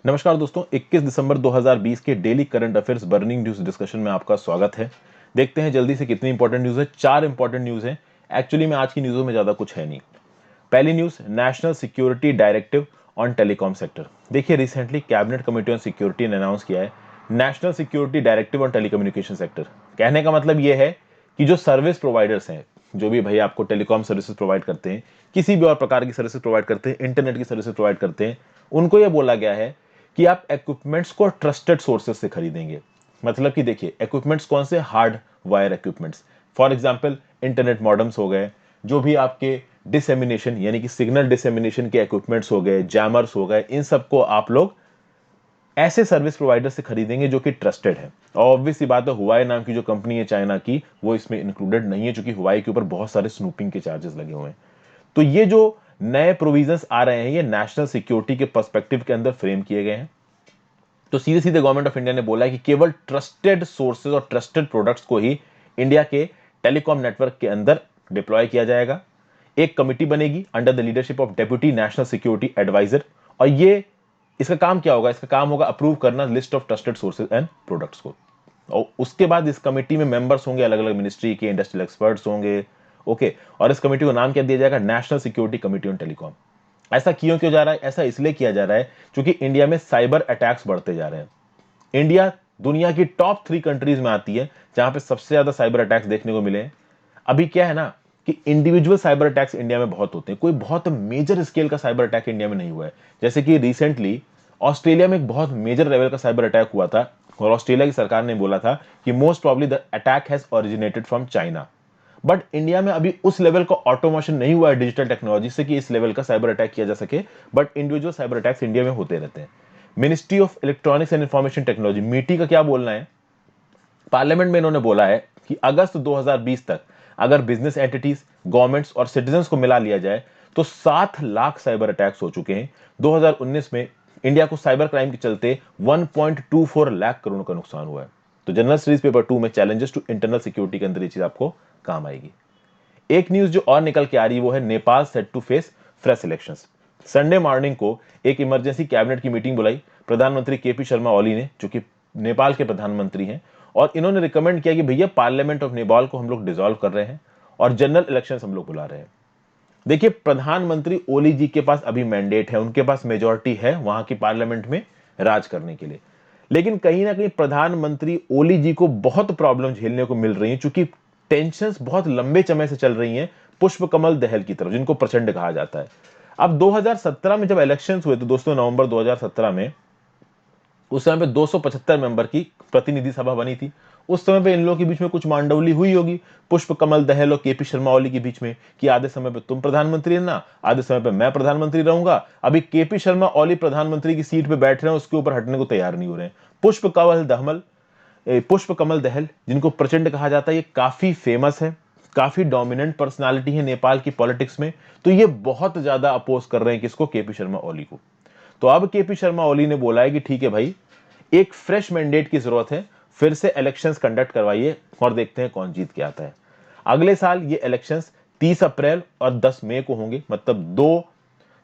नमस्कार दोस्तों, 21 दिसंबर 2020 के daily current affairs burning news discussion में आपका स्वागत है। देखते हैं जल्दी से कितनी इंपॉर्टेंट न्यूज है। 4 इंपॉर्टेंट न्यूज है। एक्चुअली में आज की न्यूज़ों में ज्यादा कुछ है नहीं। पहली news, national security directive on telecom sector. देखिए, recently cabinet committee on security ने अनाउंस किया है national security directive on telecommunication sector. कहने का मतलब यह है कि जो सर्विस प्रोवाइडर्स हैं, जो भी भाई आपको टेलीकॉम सर्विसेज प्रोवाइड करते हैं, किसी भी और प्रकार की सर्विसेज प्रोवाइड करते हैं, इंटरनेट की सर्विसेज प्रोवाइड करते हैं, उनको यह बोला गया है कि आप इक्विपमेंट्स को ट्रस्टेड सोर्सेज से खरीदेंगे। मतलब कि देखिए, इक्विपमेंट्स कौन से? Hard wire equipments, for example internet modems हो गए, जो भी आपके डिसेमिनेशन यानी कि सिग्नल डिसेमिनेशन के इक्विपमेंट्स हो गए, जैमर्स हो गए, इन सबको आप लोग ऐसे सर्विस प्रोवाइडर से खरीदेंगे जो कि ट्रस्टेड है। और ऑब्वियस सी बात है, हुआई नाम की जो कंपनी है चाइना की, वो इसमें इंक्लूडेड नहीं है, क्योंकि हुआई के ऊपर बहुत सारे स्नूपिंग के चार्जेस लगे हुए हैं। तो ये जो नए प्रोविजंस आ रहे हैं, ये नेशनल सिक्योरिटी के पर्सपेक्टिव के अंदर फ्रेम किए गए हैं। तो सीधे सीधे गवर्नमेंट ऑफ इंडिया ने बोला है कि केवल ट्रस्टेड सोर्सेज और ट्रस्टेड प्रोडक्ट्स को ही इंडिया के टेलीकॉम नेटवर्क के अंदर डिप्लॉय किया जाएगा। एक कमिटी बनेगी under the leadership of deputy national security adviser, और ये इसका काम क्या होगा? इसका काम होगा अप्रूव करना list of trusted sources and products को। और उसके बाद इस कमिटी में मेंबर्स होंगे अलग अलग मिनिस्ट्री के, इंडस्ट्रियल एक्सपर्ट्स होंगे। ओके, और इस कमेटी को नाम क्या दिया जाएगा? National security committee on telecom. ऐसा क्यों जा रहा है? ऐसा इसलिए किया जा रहा है क्योंकि इंडिया में साइबर अटैक्स बढ़ते जा रहे हैं। इंडिया दुनिया की टॉप 3 कंट्रीज में आती है जहां पे सबसे ज्यादा साइबर अटैक्स देखने को मिले हैं। अभी क्या है ना कि इंडिविजुअल साइबर अटैक्स इंडिया में बहुत होते हैं, कोई बहुत मेजर स्केल का साइबर अटैक इंडिया में नहीं हुआ है। जैसे कि रिसेंटली ऑस्ट्रेलिया में एक बहुत मेजर लेवल का साइबर अटैक हुआ था, और ऑस्ट्रेलिया की सरकार ने बोला था कि most probably the attack has originated from China. But India में अभी उस लेवल का ऑटोमेशन नहीं हुआ है डिजिटल टेक्नोलॉजी से कि इस लेवल का साइबर अटैक किया जा सके। But individual cyber attacks India में होते रहते हैं। Ministry of electronics and information technology, मीटी का क्या बोलना है? पार्लियामेंट में इन्होंने बोला है कि अगस्त 2020 तक अगर बिजनेस एंटिटीज, गवर्नमेंट्स और सिटीजन्स को मिला लिया जाए तो 7 लाख साइबर अटैक्स हो चुके हैं। 2019 में इंडिया को साइबर क्राइम के चलते 1.24 लाख करोड़ का नुकसान हुआ है। तो जनरल स्टडीज पेपर 2 में चैलेंजेस टू इंटरनल सिक्योरिटी के अंदर ये चीज आपको काम आएगी। एक न्यूज जो और निकल के आ रही है वो है Nepal set to face fresh elections. Sunday morning को एक इमरजेंसी कैबिनेट की मीटिंग बुलाई प्रधानमंत्री केपी शर्मा ओली ने, जो कि नेपाल के प्रधानमंत्री हैं, और इन्होंने रिकमेंड किया कि भैया पार्लियामेंट ऑफ नेपाल को हम लोग डिसॉल्व कर रहे हैं और जनरल इलेक्शंस हम लोग बुला रहे हैं। देखिए, प्रधानमंत्री ओली जी के पास अभी मैंडेट है, उनके पास मेजोरिटी है वहां की पार्लियामेंट में राज करने के लिए। लेकिन कहीं ना कहीं प्रधानमंत्री ओली जी को बहुत प्रॉब्लम झेलने को मिल रही है, क्योंकि टेंशंस बहुत लंबे समय से चल रही हैं पुष्प कमल दहल की तरफ, जिनको प्रचंड कहा जाता है। अब 2017 में जब इलेक्शंस हुए तो दोस्तों, नवंबर 2017 में, उस समय पे 275 मेंबर की प्रतिनिधि सभा बनी थी। उस समय पे इन लोगों के बीच में कुछ मांडवली हुई होगी पुष्प कमल दहल और केपी शर्मा ओली के बीच में, कि आधे समय पे तुम प्रधानमंत्री रहना, आधे समय पे मैं प्रधानमंत्री रहूंगा। अभी केपी शर्मा ओली प्रधानमंत्री की सीट पे बैठ रहे हैं, उसके ऊपर हटने को तैयार नहीं हो रहे हैं। पुष्प कमल दहल, जिनको प्रचंड कहा जाता है, ये काफी फेमस है, काफी डोमिनेंट पर्सनालिटी है नेपाल की पॉलिटिक्स में। तो ये बहुत ज्यादा अपोज कर रहे हैं किसको? केपी शर्मा ओली को। तो अब केपी शर्मा ओली ने बोला है कि ठीक है भाई, एक फ्रेश मैंडेट की जरूरत है, फिर से इलेक्शंस कंडक्ट करवाइए और देखते हैं कौन जीत के आता है। अगले साल ये इलेक्शंस 30 अप्रैल और 10 मई को होंगे, मतलब 2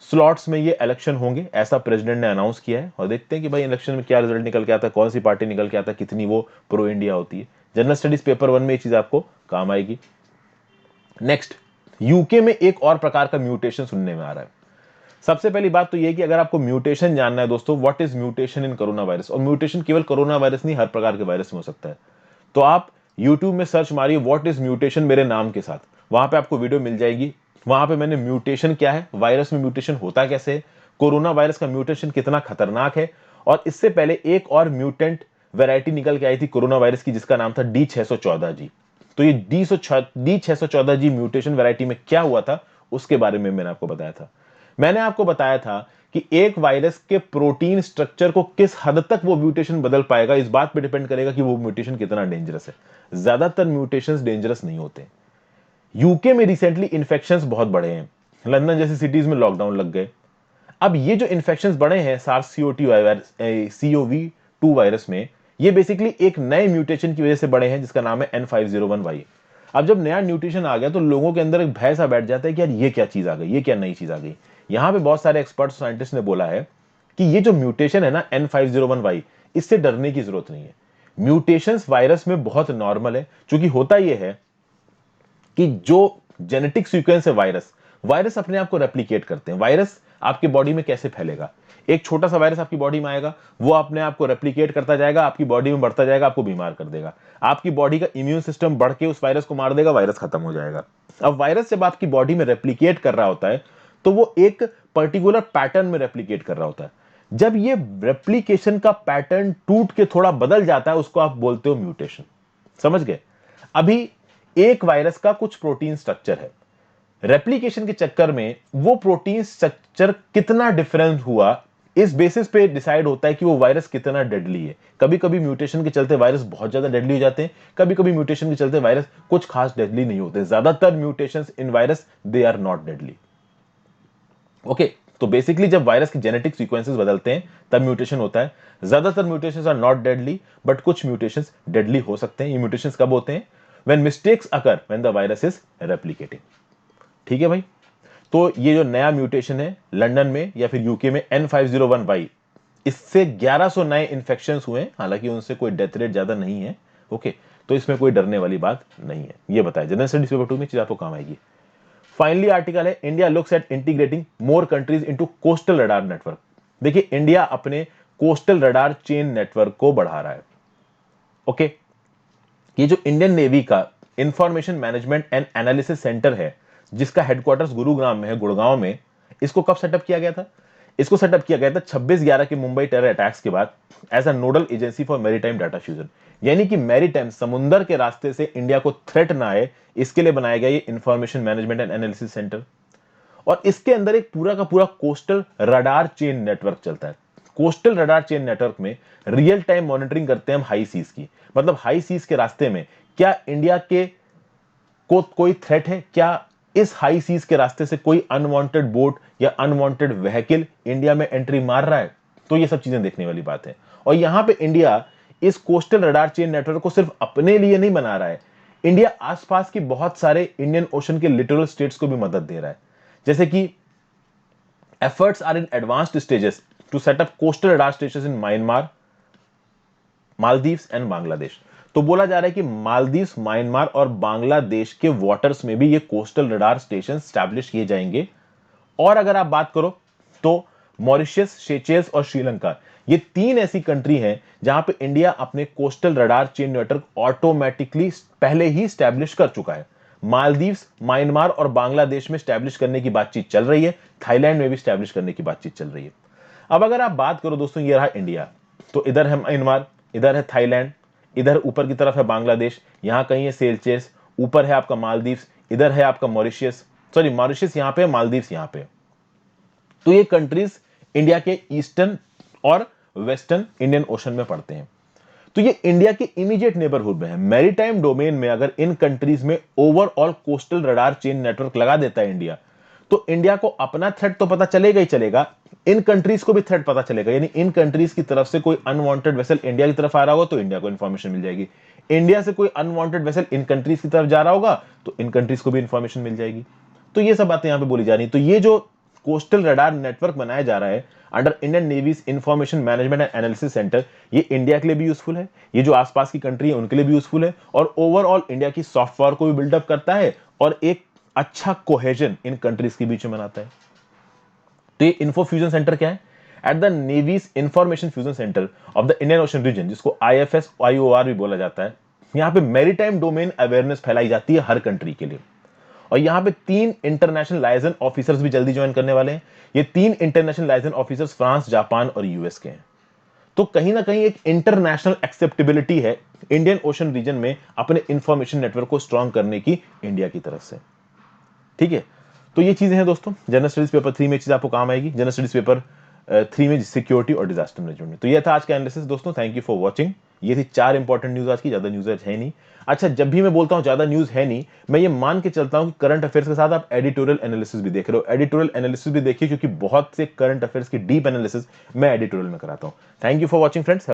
स्लॉट्स में ये इलेक्शन होंगे, ऐसा प्रेसिडेंट ने अनाउंस किया है। और देखते हैं कि भाई इलेक्शन में क्या रिजल्ट निकल के आता है, कौन सी पार्टी निकल के आता है, कितनी वो प्रो इंडिया होती है। जनरल स्टडीज पेपर 1 में ये चीज आपको काम आएगी। नेक्स्ट, यूके में एक और प्रकार का म्यूटेशन सुनने में आ रहा है। सबसे पहली बात तो यह कि अगर आपको म्यूटेशन जानना है दोस्तों, what is mutation in corona virus, और म्यूटेशन केवल कोरोना वायरस नहीं, हर प्रकार के वायरस में हो सकता है। तो आप YouTube में सर्च मारिए व्हाट इज म्यूटेशन मेरे नाम के साथ, वहां पे आपको वीडियो मिल जाएगी। वहां पे मैंने म्यूटेशन क्या है, वायरस में म्यूटेशन होता कैसे है, कोरोना वायरस का म्यूटेशन कितना खतरनाक है, और इससे पहले एक और म्यूटेंट वैरायटी निकल के आई थी कोरोना वायरस की, जिसका नाम था D614G। तो ये D614G म्यूटेशन वैरायटी में क्या हुआ था, उसके बारे में मैंने आपको बताया था। मैंने आपको बताया था कि एक वायरस के प्रोटीन स्ट्रक्चर को किस हद तक वो म्यूटेशन बदल पाएगा, इस बात पे डिपेंड करेगा कि वो म्यूटेशन कितना डेंजरस है। ज्यादातर म्यूटेशंस डेंजरस नहीं होते। यूके में रिसेंटली इन्फेक्शंस बहुत बढ़े हैं, लंदन जैसी सिटीज में लॉकडाउन लग गए। अब ये जो इन्फेक्शंस बढ़े हैं सार्स CoV-2 वायरस में, ये बेसिकली एक नए म्यूटेशन की वजह से बढ़े हैं, जिसका नाम है N501Y। अब जब नया म्यूटेशन आ गया तो लोगों के अंदर एक भय सा बैठ जाता है कि यार ये क्या चीज आ गई, ये क्या नई चीज आ गई। यहां पे बहुत सारे एक्सपर्ट साइंटिस्ट ने बोला है कि ये जो म्यूटेशन है ना N501Y, इससे डरने की जरूरत नहीं है। म्यूटेशंस वायरस में बहुत नॉर्मल है, क्योंकि होता यह है कि जो जेनेटिक सीक्वेंस है वायरस अपने आप को रेप्लिकेट करते हैं। वायरस आपके बॉडी में कैसे फैलेगा? एक छोटा सा वायरस आपकी बॉडी में आएगा, वो अपने आप को रेप्लिकेट करता जाएगा, आपकी बॉडी में बढ़ता जाएगा, आपको बीमार कर देगा। आपकी बॉडी का इम्यून सिस्टम बढ़ के उस वायरस को मार देगा, वायरस खत्म हो जाएगा। अब वायरस जब आपकी बॉडी में रेप्लिकेट कर रहा होता है तो वो एक पर्टिकुलर पैटर्न में रेप्लिकेट कर रहा होता है। जब ये रेप्लिकेशन का पैटर्न टूट के थोड़ा बदल जाता है, उसको आप बोलते हो म्यूटेशन। समझ गए? अभी एक वायरस का कुछ प्रोटीन स्ट्रक्चर है, रेप्लिकेशन के चक्कर में वो प्रोटीन स्ट्रक्चर कितना डिफरेंस हुआ, इस बेसिस पे डिसाइड होता है कि वो वायरस कितना डेडली है। कभी कभी म्यूटेशन के चलते वायरस बहुत ज्यादा डेडली हो जाते हैं, कभी कभी म्यूटेशन के चलते वायरस कुछ खास डेडली नहीं होते। ज्यादातर mutations in virus they are not deadly. Okay, तो बेसिकली जब वायरस के जेनेटिक सीक्वेंसेस बदलते हैं तब म्यूटेशन होता है। ज्यादातर mutations are not deadly, but कुछ म्यूटेशंस डेडली हो सकते हैं। ये म्यूटेशंस कब होते हैं? When mistakes occur when the virus is replicating. ठीक है भाई, तो ये जो नया म्यूटेशन है लंदन में या फिर यूके में N501Y, इससे 1100 नए इंफेक्शंस हुए हैं, हालांकि उनसे कोई डेथ रेट ज्यादा नहीं है। ओके, तो इसमें कोई डरने वाली बात नहीं है। ये बताया जनरल स्टडीज पेपर 2 में, चीज आपको काम आएगी। फाइनली आर्टिकल है India looks at integrating more countries into coastal radar network. देखिए, इंडिया अपने कोस्टल रडार चेन नेटवर्क को बढ़ा रहा है। ओके, ये जो इंडियन नेवी का information management and analysis centre है, जिसका हेडक्वार्टर्स गुरुग्राम में है, गुड़गांव में, इसको कब सेटअप किया गया था? इसको सेटअप किया गया था 26/11 के मुंबई टेरर अटैक्स के बाद as a nodal agency for maritime data fusion. यानी कि मैरीटाइम, समुद्र के रास्ते से इंडिया को थ्रेट ना आए, इसके लिए बनाया गया ये information management and analysis centre. और इसके अंदर एक पूरा का पूरा कोस्टल रडार चेन नेटवर्क चलता है। कोस्टल रडार चेन नेटवर्क में रियल टाइम मॉनिटरिंग करते हैं हम हाई सीज की। मतलब हाई सीज के रास्ते में क्या इंडिया के को कोई थ्रेट है, क्या इस हाई सीज के रास्ते से कोई अनवांटेड बोट या अनवांटेड व्हीकल इंडिया में एंट्री मार रहा है। तो ये सब चीजें देखने वाली बात है। और यहां पे इंडिया इस कोस्टल रडार चेन नेटवर्क को सिर्फ अपने लिए नहीं बना रहा है, इंडिया आसपास की बहुत सारे इंडियन ओशन के लिटरल स्टेट्स को भी मदद दे रहा है। जैसे कि efforts are in advanced stages to set up coastal radar station in Myanmar, Maldives and Bangladesh. तो बोला जा रहा है कि मालदीव्स, म्यांमार और बांग्लादेश के वाटर्स में भी ये कोस्टल रडार स्टेशन स्टैब्लिश किए जाएंगे। और अगर आप बात करो तो मॉरिशस, सेचेल्स और श्रीलंका, ये 3 ऐसी कंट्री हैं जहां पे इंडिया अपने coastal radar chain network automatically पहले ही स्टैब्लिश कर चुका है। मालदीव्स, म्यांमार और बांग्लादेश में स्टैब्लिश करने की बातचीत चल रही है, थाईलैंड में भी स्टैब्लिश करने की बातचीत चल रही है। अब अगर आप बात करो दोस्तों, ये रहा इंडिया, तो इधर है म्यांमार, इधर है थाईलैंड, इधर ऊपर की तरफ है बांग्लादेश, यहां कहीं है सेचेल्स, ऊपर है आपका मालदीव्स, इधर है आपका मॉरिशस, सॉरी मॉरिशस यहां पे, मालदीव्स यहां पे। तो ये कंट्रीज इंडिया के ईस्टर्न और वेस्टर्न इंडियन ओशन में पड़ते हैं। तो ये इंडिया के इमीडिएट नेबरहुड में है। मैरीटाइम डोमेन में अगर इन कंट्रीज में overall coastal radar chain network लगा देता है इंडिया, तो इंडिया को अपना थ्रेट तो पता चलेगा ही चलेगा, इन कंट्रीज को भी थ्रेट पता चलेगा। यानी इन कंट्रीज की तरफ से कोई अनवांटेड वेसल इंडिया की तरफ आ रहा होगा तो इंडिया को इंफॉर्मेशन मिल जाएगी, इंडिया से कोई अनवांटेड वेसल इन कंट्रीज की तरफ जा रहा होगा तो इन कंट्रीज को भी इंफॉर्मेशन मिल जाएगी। तो ये सब बातें यहां पे बोली जा रही। तो ये जो कोस्टल रडार नेटवर्क बनाया जा रहा है under Indian navy's information management and analysis centre, ये इंडिया के लिए भी यूजफुल है, ये जो आसपास की कंट्री है उनके लिए भी यूजफुल है, और ओवरऑल इंडिया की सॉफ्ट पावर को भी बिल्डअप करता है और एक अच्छा कोहेजन इन कंट्रीज के बीच में बनाता है। तो ये इन्फो फ्यूजन सेंटर क्या है? At the navy's information fusion centre of the Indian ocean region, जिसको IFS IOR भी बोला जाता है, यहां पे मैरीटाइम डोमेन अवेयरनेस फैलाई जाती है हर कंट्री के लिए। और यहां पे 3 इंटरनेशनल लाइजन ऑफिसर्स भी जल्दी ज्वाइन करने वाले हैं। ये 3 international liaison officers France, Japan और यूएस के हैं। तो कहीं ना कहीं एक इंटरनेशनल एक्सेप्टेबिलिटी है इंडियन ओशन रीजन में अपने इंफॉर्मेशन नेटवर्क को स्ट्रॉन्ग करने की इंडिया की तरफ से। ठीक है, तो ये चीजें हैं दोस्तों जनरल स्टडीज पेपर 3 में, चीज आपको काम आएगी जनरल स्टडीज पेपर 3 में, सिक्योरिटी और डिजास्टर मैनेजमेंट में। तो ये था आज का एनालिसिस दोस्तों, थैंक यू फॉर वॉचिंग। ये थी 4 इंपॉर्टेंट न्यूज आज की, ज्यादा न्यूज है नहीं। अच्छा, जब भी मैं बोलता हूं ज्यादा न्यूज है नहीं, मैं ये मान के चलता हूं कि करंट अफेयर्स के साथ आप एडिटोरियल एनालिसिस भी देख रहे हो। एडिटोरियल एनालिसिस भी देखिए, क्योंकि बहुत से करंट अफेयर्स की डीप एनालिसिस मैं एडिटोरियल में कराता हूं। Thank you for watching friends.